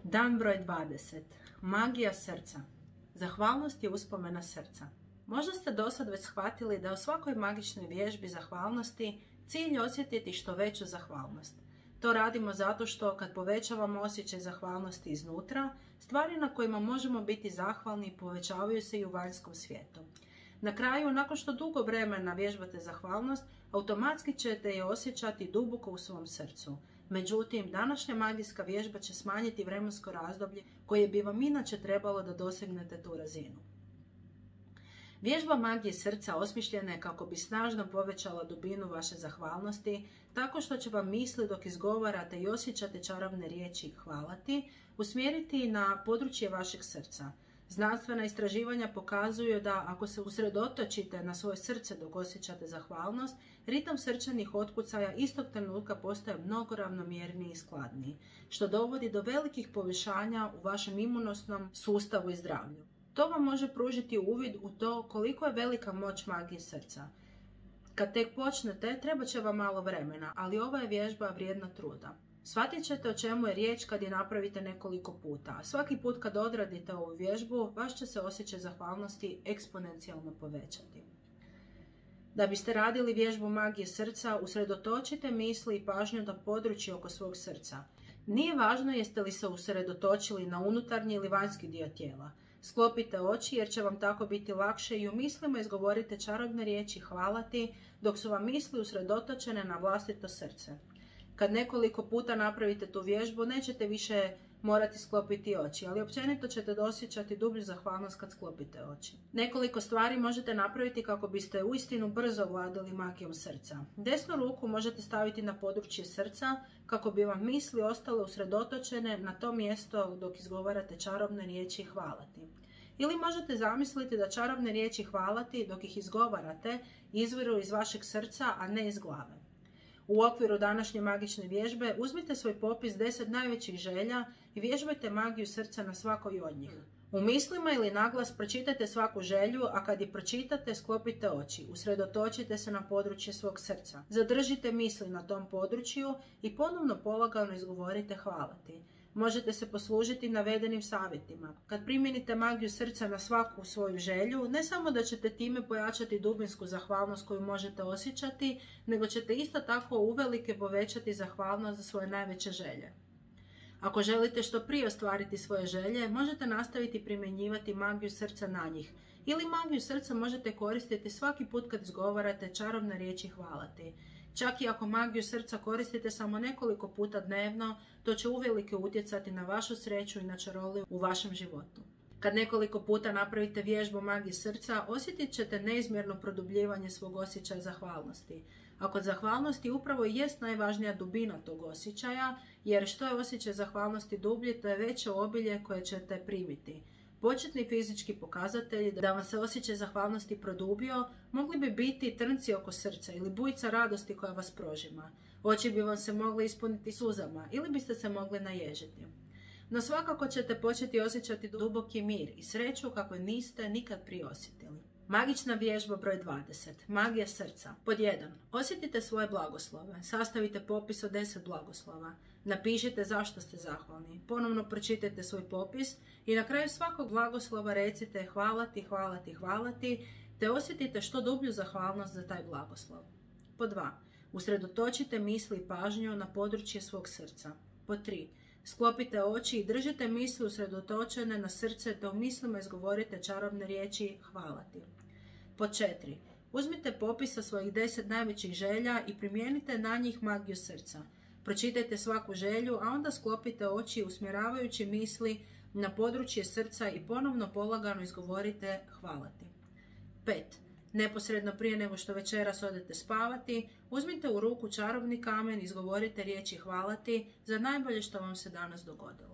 Dan broj 20. Magija srca. Zahvalnost je uspomena srca. Možda ste dosad već shvatili da u svakoj magičnoj vježbi zahvalnosti cilj je osjetiti što veću zahvalnost. To radimo zato što kad povećavamo osjećaj zahvalnosti iznutra, stvari na kojima možemo biti zahvalni povećavaju se i u vanjskom svijetu. Na kraju, nakon što dugo vremena vježbate zahvalnost, automatski ćete je osjećati duboko u svom srcu. Međutim, današnja magijska vježba će smanjiti vremensko razdoblje koje bi vam inače trebalo da dosegnete tu razinu. Vježba magije srca osmišljena je kako bi snažno povećala dubinu vaše zahvalnosti, tako što će vam misli dok izgovarate i osjećate čarobne riječi hvala ti, usmjeriti na područje vašeg srca. Znanstvena istraživanja pokazuju da ako se usredotočite na svoje srce dok osjećate zahvalnost, ritam srčanih otkucaja istog trenutka postaje mnogo ravnomjerniji i skladniji, što dovodi do velikih povišanja u vašem imunosnom sustavu i zdravlju. To vam može pružiti uvid u to koliko je velika moć magije srca. Kad tek počnete, treba će vam malo vremena, ali ova je vježba vrijedna truda. Shvatit ćete o čemu je riječ kad je napravite nekoliko puta, a svaki put kad odradite ovu vježbu, vaš će se osjećaj zahvalnosti eksponencijalno povećati. Da biste radili vježbu magije srca, usredotočite misli i pažnju na područje oko svog srca. Nije važno jeste li se usredotočili na unutarnji ili vanjski dio tijela. Sklopite oči jer će vam tako biti lakše i u mislima izgovorite čarobne riječi hvala ti dok su vam misli usredotočene na vlastito srce. Kad nekoliko puta napravite tu vježbu, nećete više morati sklopiti oči, ali općenito ćete dosjećati dublju zahvalnost kad sklopite oči. Nekoliko stvari možete napraviti kako biste uistinu brzo vladali magijom srca. Desnu ruku možete staviti na područje srca kako bi vam misli ostale usredotočene na to mjesto dok izgovarate čarobne riječi hvala ti. Ili možete zamisliti da čarobne riječi hvala ti dok ih izgovarate izviru iz vašeg srca, a ne iz glave. U okviru današnje magične vježbe uzmite svoj popis 10 najvećih želja i vježbajte magiju srca na svakoj od njih. U mislima ili naglas pročitajte svaku želju, a kad je pročitate sklopite oči, usredotočite se na područje svog srca. Zadržite misli na tom području i ponovno polagano izgovorite hvala ti. Možete se poslužiti navedenim savjetima. Kad primijenite magiju srca na svaku svoju želju, ne samo da ćete time pojačati dubinsku zahvalnost koju možete osjećati, nego ćete isto tako uvelike povećati zahvalnost za svoje najveće želje. Ako želite što prije ostvariti svoje želje, možete nastaviti primjenjivati magiju srca na njih. Ili magiju srca možete koristiti svaki put kad izgovarate čarobne riječi hvala ti. Čak i ako magiju srca koristite samo nekoliko puta dnevno, to će uvelike utjecati na vašu sreću i na čaroliju u vašem životu. Kad nekoliko puta napravite vježbu magije srca, osjetit ćete neizmjerno produbljivanje svog osjećaja zahvalnosti. A kod zahvalnosti upravo i jest najvažnija dubina tog osjećaja, jer što je osjećaj zahvalnosti dublji, to je veće obilje koje ćete primiti. Početni fizički pokazatelji da vam se osjećaj zahvalnosti produbio mogli bi biti trnci oko srca ili bujica radosti koja vas prožima. Oči bi vam se mogle ispuniti suzama ili biste se mogli naježiti. No svakako ćete početi osjećati duboki mir i sreću kako niste nikad prije osjetili. Magična vježba broj 20. Magija srca. Pod 1. Osjetite svoje blagoslove. Sastavite popis od 10 blagoslova. Napišite zašto ste zahvalni. Ponovno pročitajte svoj popis i na kraju svakog blagoslova recite hvala ti, hvala ti, hvala ti, te osjetite što dublju zahvalnost za taj blagoslov. Pod 2. Usredotočite misli i pažnju na područje svog srca. Pod 3. Sklopite oči i držite misli usredotočene na srce te u mislima izgovorite čarobne riječi hvala ti. Pod 4. Uzmite popis sa svojih 10 najvećih želja i primijenite na njih magiju srca. Pročitajte svaku želju, a onda sklopite oči usmjeravajući misli na područje srca i ponovno polagano izgovorite hvala ti. 5. Neposredno prije nego što večeras odete spavati, uzmite u ruku čarobni kamen i izgovorite riječi hvala ti za najbolje što vam se danas dogodilo.